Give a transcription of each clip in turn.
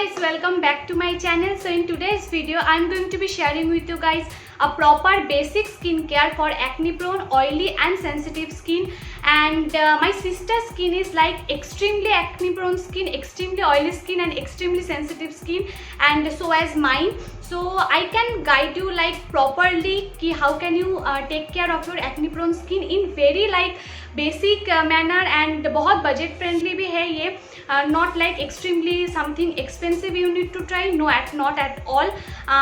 guys, welcome back to my channel. So in today's video I'm going to be sharing with you guys a proper basic skincare for acne prone, oily and sensitive skin. And my sister's skin is like extremely acne prone skin, extremely oily skin and extremely sensitive skin, and so as mine. So I can guide you like properly ki how can you take care of your acne prone skin in very like basic manner, and बहुत budget friendly भी है ये, not like extremely something expensive you need to try, not at all,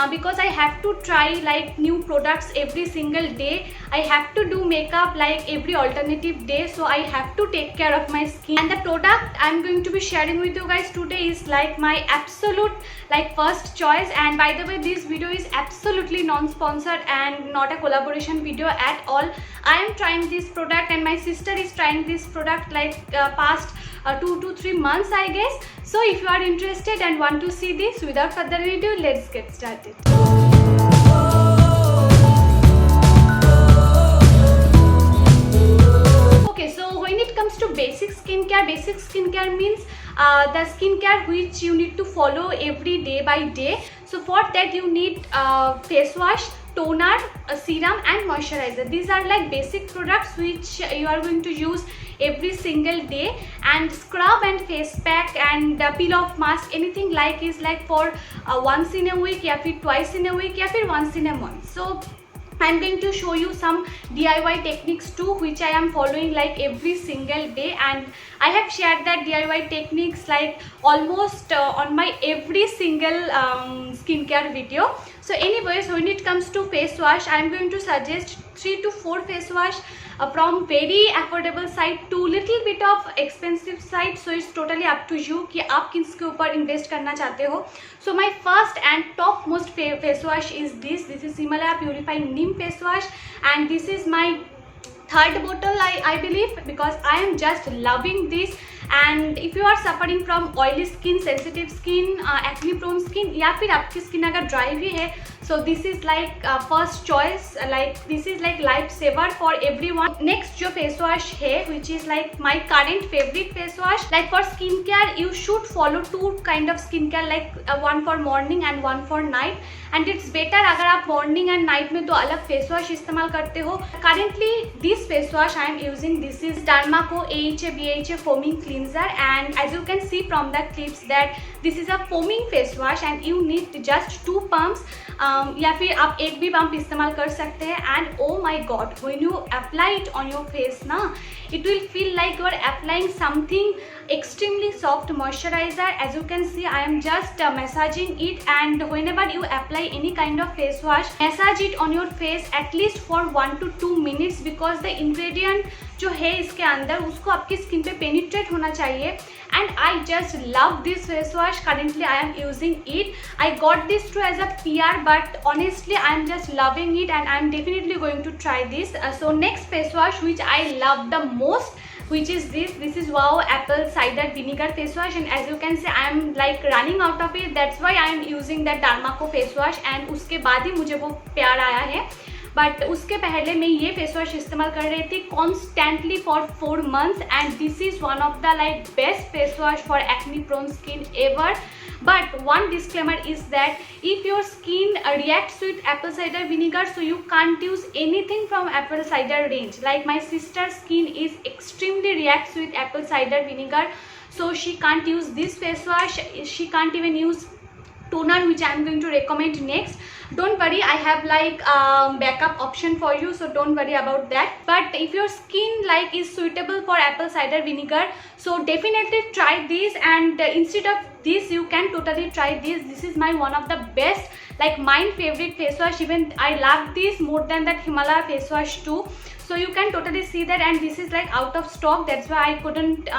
because I have to try like new products every single day. I have to do makeup like every alternative day, so I have to take care of my skin. And the product I'm going to be sharing with you guys today is like my absolute like first choice. And by the way, this video is absolutely non-sponsored and not a collaboration video at all. I am trying this product and my sister is trying this product like past 2 to 3 months I guess. So if you are interested and want to see this, without further ado, let's get started. Okay, so when it comes to basic skincare means the skincare which you need to follow every day by day. So for that you need face wash, toner, a serum and moisturizer. These are like basic products which you are going to use every single day. And scrub and face pack and peel off mask, anything like is like for once in a week, या फिर twice in a week, या फिर once in a month. So I'm going to show you some DIY techniques too, which I am following like every single day, and I have shared that DIY techniques like almost on my every single skincare video. So anyways, when it comes to face wash, I am going to suggest 3 to 4 face wash from very affordable site to little bit of expensive site. So it's totally up to you कि आप किसके ऊपर invest करना चाहते हो. So my first and top most face wash is this. This is Himalaya Purifying Neem face wash, and this is my third bottle I believe, because I am just loving this. And if you are suffering from oily skin, sensitive skin, acne prone skin, या फिर आपकी skin अगर dry भी है, so this is like first choice, like this is like lifesaver for everyone. Next जो face wash है, which is like my current favorite face wash. Like for skincare you should follow 2 kind of skincare, like one for morning and one for night. And it's better अगर आप morning and night में तो अलग face wash इस्तेमाल करते हो. Currently this face wash I am using, this is Dermaco AHA BHA foaming cleanser, and as you can see from the clips that this is a foaming face wash and you need just 2 pumps, या फिर आप एक भी pump इस्तेमाल कर सकते हैं. And oh my god, when you apply it on your face ना, it will feel like you are applying something extremely soft moisturizer. As you can see, I am just massaging it, and whenever you apply any kind of face wash, massage it on your face at least for 1 to 2 minutes, because the ingredient जो है इसके अंदर उसको आपकी skin पे penetrate होना चाहिए. And I just love this face wash. Currently I am using it. I got this too as a PR, but honestly I am just loving it and I am definitely going to try this. So next face wash which I love the most, which is this is Wow apple cider vinegar face wash, and as you can see I am like running out of it. That's why I am using that Dermaco face wash, and उसके बाद ही मुझे वो प्यार आया है. But उसके पहले मैं ये फेस वॉश इस्तेमाल कर रही थी constantly for 4 months, and this is one of the like best face wash for acne prone skin ever. But one disclaimer is that if your skin reacts with apple cider vinegar, so you can't use anything from apple cider range. Like my sister's skin is extremely reacts with apple cider vinegar, so she can't use this face wash. She can't even use toner, which I am going to recommend next. Don't worry, I have like backup option for you, so don't worry about that. But if your skin like is suitable for apple cider vinegar, so definitely try this. And instead of this you can totally try this. This is my one of the best, like my favorite face wash. Even I love this more than that Himalaya face wash too. So you can totally see that, and this is like out of stock. That's why I couldn't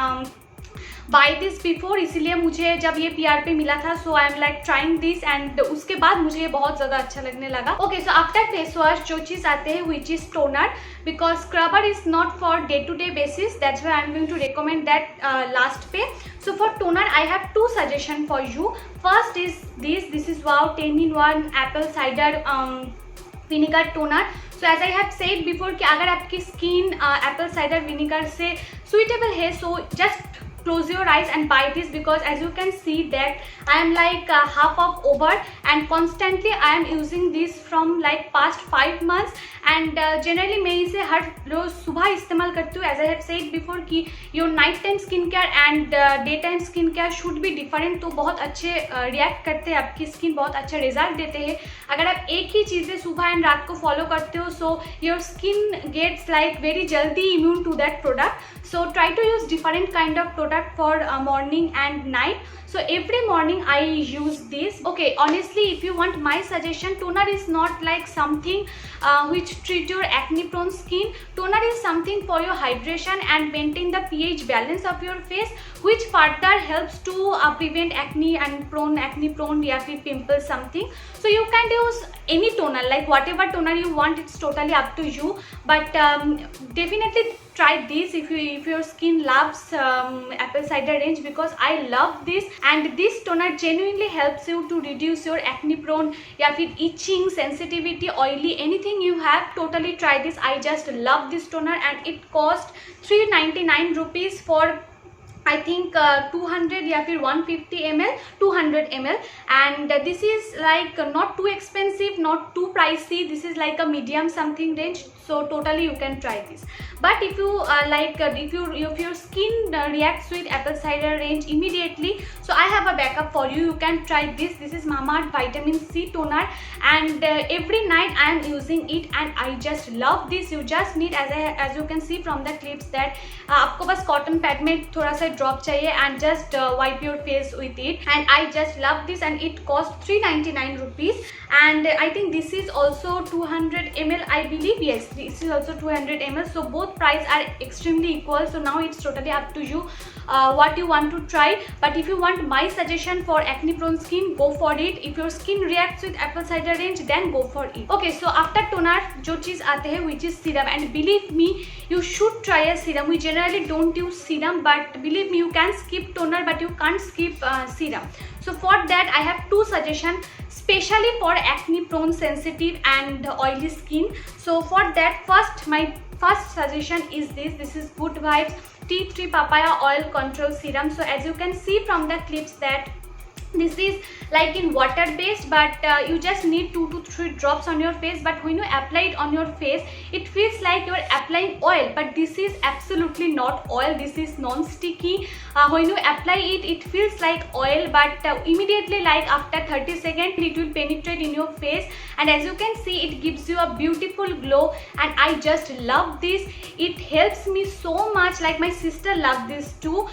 buy this before, इसीलिए मुझे जब ये PR पे मिला था, so I am like trying this, and उसके बाद मुझे ये बहुत ज़्यादा अच्छा लगने लगा. Okay, so after face wash जो चीज़ आते हैं which is toner, because scrubber is not for day to day basis. That's why I am going to recommend that last पे. So for toner I have 2 suggestion for you. First is this is wow 10-in-1 apple cider vinegar toner. So as I have said before कि अगर आपकी skin apple cider vinegar से suitable है, so just close your eyes and buy this, because as you can see that I am like half of over, and constantly I am using this from like past 5 months, and generally मैं इसे हर रोज सुबह इस्तेमाल करती हूँ. As I have said before कि your night time skin care and day time skin care should be different, तो बहुत अच्छे रिएक्ट करते हैं, आपकी स्किन बहुत अच्छा रिजल्ट देते हैं अगर आप एक ही चीज़ें सुबह एंड रात को फॉलो करते हो. So your skin gets like very जल्दी immune to that product. So try to use different kind of product for morning and night. So every morning I use this. Okay, honestly, if you want my suggestion, toner is not like something which treat your acne prone skin. Toner is something for your hydration and maintain the pH balance of your face, which further helps to prevent acne and acne prone या फिर pimples something. So you can use any toner, like whatever toner you want, it's totally up to you. But definitely try this if your skin loves apple cider range, because I love this, and this toner genuinely helps you to reduce your acne prone या फिर itching, sensitivity, oily, anything you have. Totally try this. I just love this toner, and it cost 399 rupees for I think 200 या फिर 150 ml, 200 ml, and this is like not too expensive, not too pricey. This is like a medium something range, so totally you can try this. But if you if your skin reacts with apple cider range immediately, so I have a backup for you. You can try this. This is Mamaearth Vitamin C toner, and every night I am using it, and I just love this. You just need, as you can see from the clips, that आपको बस cotton pad में थोड़ा सा drop चाहिए, and just wipe your face with it. And I just love this, and it cost 399 rupees. And I think this is also 200 ml, I believe. Yes, this is also 200 ml. So both price are extremely equal. So now it's totally up to you what you want to try. But if you want my suggestion for acne prone skin, go for it. If your skin reacts with apple cider range, then go for it. Okay, so after toner जो चीज़ आते हैं, which is serum, and believe me, you should try a serum. We generally don't use serum, but believe me, you can skip toner, but you can't skip serum. So for that, I have two suggestions, specially for acne prone, sensitive and oily skin. So for that, my first suggestion is this. This is Good Vibes Tea Tree Papaya Oil Control Serum. So as you can see from the clips that this is like in water based, but you just need 2 to 3 drops on your face. But when you apply it on your face, it feels like you're applying oil, but this is absolutely not oil. This is non-sticky. When you apply it, it feels like oil, but immediately, like after 30 seconds, it will penetrate in your face, and as you can see, it gives you a beautiful glow, and I just love this. It helps me so much. Like my sister loved this too.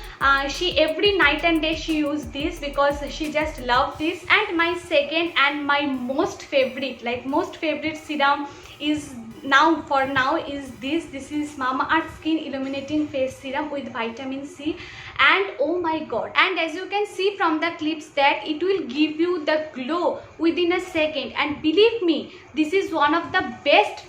She every night and day she used this because she just loved this. And my second and my most favorite serum is now is this. This is Mamaearth Skin Illuminating Face Serum with vitamin C, and oh my god, and as you can see from the clips that it will give you the glow within a second. And believe me, this is one of the best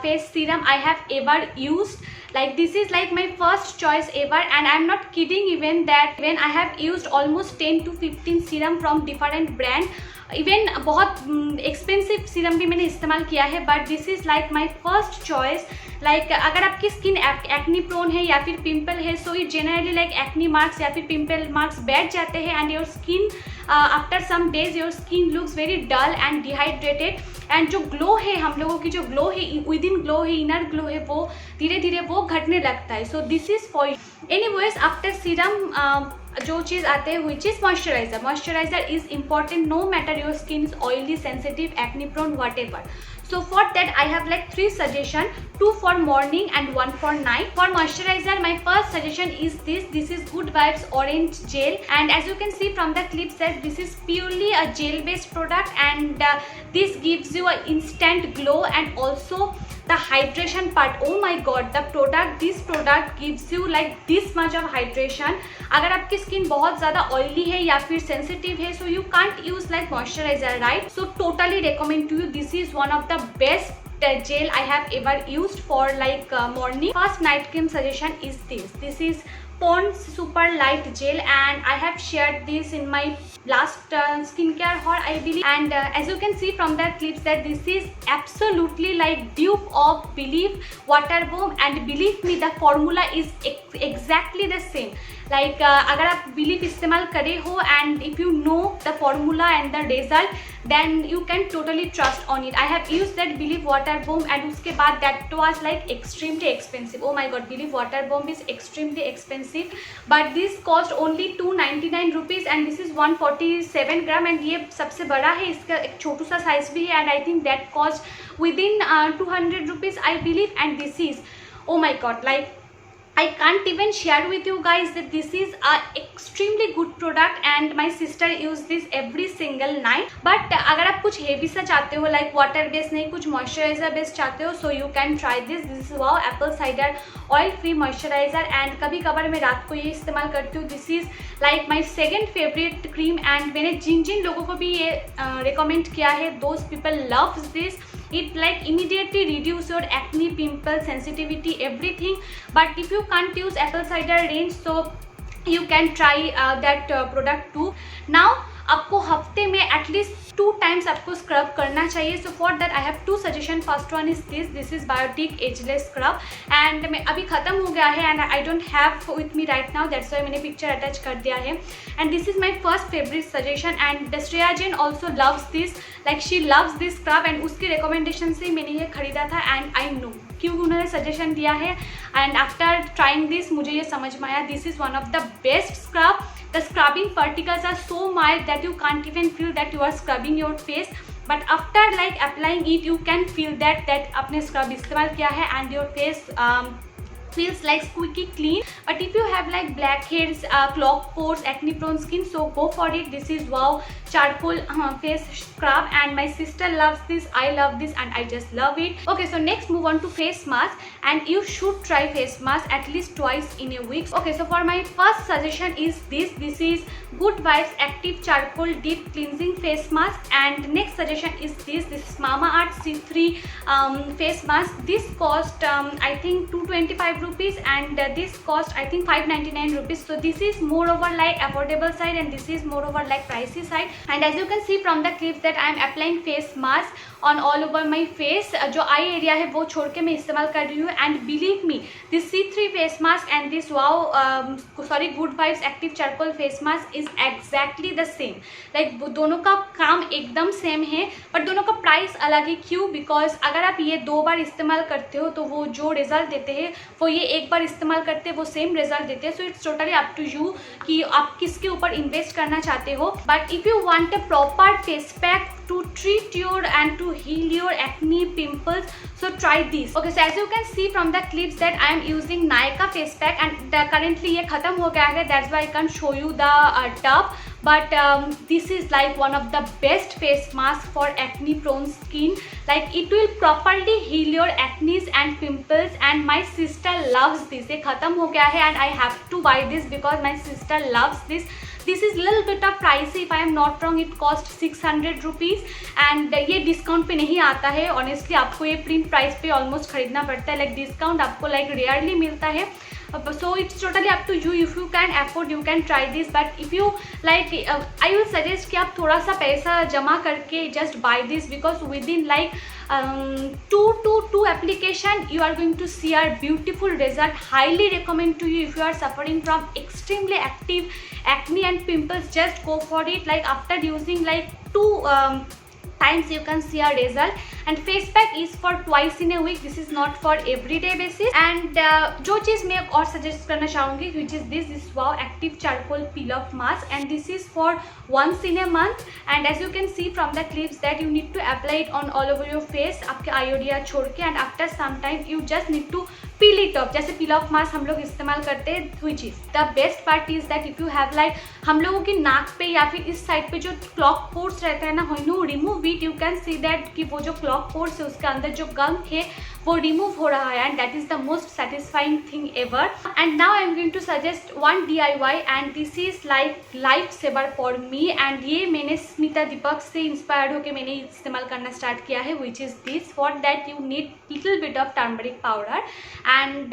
face serum I have ever used. Like this is like my first choice ever, and I'm not kidding even that when I have used almost 10 to 15 serum from different brand, even बहुत expensive serum भी मैंने इस्तेमाल किया है, but this is like my first choice. Like अगर आपकी skin acne prone है या फिर पिंपल है, so it generally like acne marks या फिर पिंपल मार्क्स बैठ जाते हैं, and your skin after some days your skin looks very dull and dehydrated, and जो ग्लो है हम लोगों की, जो ग्लो है विद इन ग्लो है, इनर ग्लो है, वो धीरे धीरे वो घटने लगता है. So this is for you. Anyways after serum जो चीज़ आते हैं which is moisturiser. Moisturiser is important no matter your skin is oily, sensitive, acne prone, whatever. So for that I have like 3 suggestions, 2 for morning and 1 for night. For moisturizer, my first suggestion is this. This is Good Vibes Orange Gel, and as you can see from the clips that this is purely a gel based product, and this gives you an instant glow and also the hydration part. Oh my god, this product gives you like this much of hydration. अगर आपकी skin बहुत ज़्यादा oily है या फिर sensitive है, so you can't use like moisturizer, right? So totally recommend to you. This is one of the best gel I have ever used for like morning. First night cream suggestion is this. This is Pond's Super Light Gel, and I have shared this in my last skincare haul, I believe. And as you can see from the clips that this is absolutely like dupe of Belif Water Bomb, and believe me the formula is exactly the same. Like अगर आप Belif इस्तेमाल करे हो and if you know the formula and the result, then you can totally trust on it. I have used that Belif Water Bomb and उसके बाद that was like extremely expensive. Oh my god, Belif Water Bomb is extremely expensive, but this cost only 299 rupees and this is 147 gram and ये सबसे बड़ा है, इसका एक छोटू सा size भी है and I think that cost within 200 rupees I believe. And this is, oh my god, like I can't even share with you guys that this is a extremely good product and my sister use this every single night. But अगर आप कुछ heavy सा चाहते हो like water based नहीं, कुछ moisturizer based चाहते हो, so you can try this. This is wow apple cider oil free moisturizer and कभी कभार मैं रात को ये इस्तेमाल करती हूँ. This is like my second favorite cream and मैंने जिन जिन लोगों को भी ये recommend किया है, those people loves this. It like immediately reduce your acne, pimple, sensitivity, everything. But if you can't use apple cider range, so you can try that product too. Now आपको हफ्ते में एटलीस्ट 2 times आपको scrub करना चाहिए. So for that I have 2 suggestion. First one is this is Biotique ageless scrub and मैं अभी ख़त्म हो गया है and I don't have with me right now, that's why मैंने पिक्चर अटैच कर दिया है. And this is my first favourite suggestion and Shreya Jain also loves this, like she loves this scrub and उसके रिकमेंडेशन से मैंने ये खरीदा था एंड आई नो क्यों उन्होंने सजेशन दिया है. एंड आफ्टर ट्राइंग दिस मुझे ये समझ में आया, this is one of the best scrub. The scrubbing particles are so mild that you can't even feel that you are scrubbing your face. But after like applying it, you can feel that आपने scrub इस्तेमाल किया है and your face feels like squeaky clean. But if you have like blackheads, clogged pores, acne prone skin, so go for it. This is wow charcoal face scrub and my sister loves this, I love this and I just love it. Okay, so next move on to face mask and you should try face mask at least twice in a week. Okay, so for my first suggestion is this is Good Vibes Active Charcoal Deep Cleansing Face Mask and next suggestion is this is Mamaearth C3 face mask. This cost I think 225 rupees and this cost I think 599 rupees. So this is more over like affordable side and this is more over like pricey side. And as you can see from the clips that I am applying face mask on all over my face. जो eye area है वो छोड़ के मैं इस्तेमाल कर रही हूँ and believe me this C3 face mask and this Good Vibes Active Charcoal face mask is exactly the same. like दोनों का काम एकदम सेम है but दोनों का प्राइस अलग है. क्यों? बिकॉज अगर आप ये 2 बार इस्तेमाल करते हो तो वो जो रिजल्ट देते हैं वो ये 1 बार इस्तेमाल करते हैं वो सेम रिजल्ट देते हैं. So it's totally up to you कि आप किसके ऊपर इन्वेस्ट करना चाहते हो. But if you want a proper face pack to treat your and to heal your acne, pimples, so try this. Okay, so as you can see from the clips that I am using Nykaa face pack and currently ये ख़त्म हो गया है, that's why I can't show you the tub. But this is like one of the best face mask for acne prone skin. Like it will properly heal your acne and pimples and my sister loves this. ये ख़त्म हो गया है and I have to buy this because my sister loves this. This is little bit of pricey, if I am not wrong it cost 600 rupees and ये discount पे नहीं आता है. ऑनेस्टली आपको ये प्रिंट प्राइस पे ऑलमोस्ट खरीदना पड़ता है. लाइक डिस्काउंट आपको लाइक रेयरली मिलता है. So it's totally up to you. If you can afford you can try this, but if you like I will suggest कि आप थोड़ा सा पैसा जमा करके just buy this because within like 2 application you are going to see a beautiful result. Highly recommend to you if you are suffering from extremely active acne and pimples, just go for it. Like after using like 2 times you can see a result. And face pack is for twice in a week. This is not for everyday basis. And जो चीज़ मैं और suggest करना चाहूँगी which is this wow active charcoal peel off mask and this is for once in a month. And as you can see from the clips that you need to apply it on all over your face आपके eye area छोड़ के and after some time you just need to peel it off. जैसे peel off mask हम लोग इस्तेमाल करते हैं which is the best part is that if you have like हम लोगों की नाक पे या फिर इस साइड पे जो clogged pores रहता है ना, when you remove it you can see that कि वो जो clogged pores है उसके अंदर जो gunk है वो रिमूव हो रहा है and that is the most satisfying thing ever. And now I am going to suggest one DIY and this is like life saver for me. And ये मैंने स्मिता दीपक से इंस्पायर्ड होकर मैंने इस्तेमाल करना स्टार्ट किया है, which is this. For that you need little bit of turmeric powder and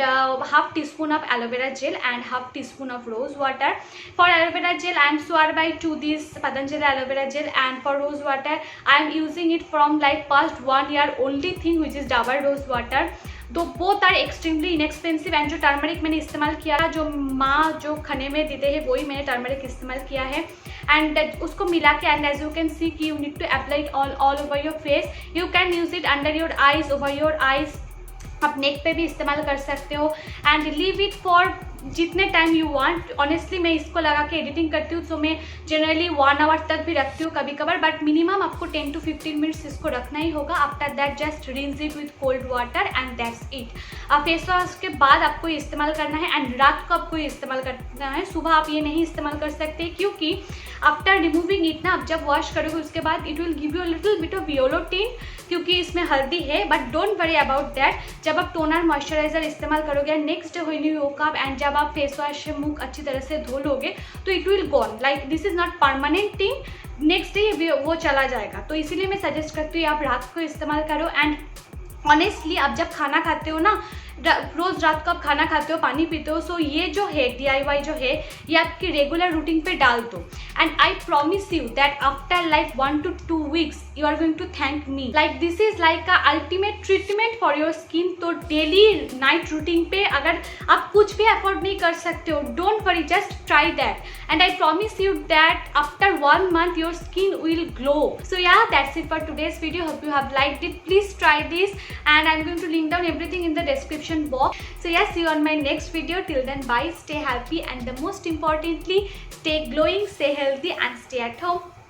half teaspoon of aloe vera gel and half teaspoon of rose water. For aloe vera gel I am swear by to this Patanjali aloe vera gel, and for rose water I am using it from like past 1 year only thing, which is Dabur rose water. तो both are extremely inexpensive. And जो turmeric मैंने इस्तेमाल किया, जो माँ जो खाने में देते हैं वही मैंने टर्मरिक इस्तेमाल किया है. एंड उसको मिला के and as you can see कि you need to apply it all over your face. You can use it under your eyes, over your eyes, आप नेक पे भी इस्तेमाल कर सकते हो. एंड लीव इट फॉर जितने टाइम यू वांट. ऑनेस्टली मैं इसको लगा के एडिटिंग करती हूँ, सो मैं जनरली 1 आवर तक भी रखती हूँ कभी कभार, बट मिनिमम आपको 10 to 15 मिनट्स इसको रखना ही होगा. After that just rinse it with cold water and that's it. Face wash के बाद आपको ये इस्तेमाल करना है एंड रात को आपको ये इस्तेमाल करना है. सुबह आप ये नहीं इस्तेमाल कर सकते क्योंकि आफ्टर रिमूविंग इट ना, आप जब वॉश करोगे उसके बाद it will give you little bit of yellow tint, क्योंकि इसमें हल्दी है. But don't worry about that. जब आप टोनर मॉइस्चराइजर इस्तेमाल करोगे next day when you woke up and जब आप फेस वॉश से मुंह अच्छी तरह से धो लोगे तो it will gone. Like this is not permanent thing, next day वो चला जाएगा. तो इसीलिए मैं सजेस्ट करती हूँ आप रात को इस्तेमाल करो. एंड ऑनेस्टली आप जब खाना खाते हो ना, रोज़ रात को आप खाना खाते हो, पानी पीते हो, सो ये जो है DIY जो है ये आपकी रेगुलर रूटीन पे डाल दो. And I promise you that after like 1 to 2 weeks you are going to thank me. Like this is like a ultimate treatment for your skin. तो डेली नाइट रूटीन पे अगर आप कुछ भी अफोर्ड नहीं कर सकते हो, don't worry, just try that. And I promise you that after 1 month your skin will glow. So yeah that's it for today's video. Hope you have liked it. Please try this and I'm going to link down everything in the description box. So yes, see you on my next video. Till then, bye, stay happy, and the most importantly, stay glowing, stay healthy, and stay at home.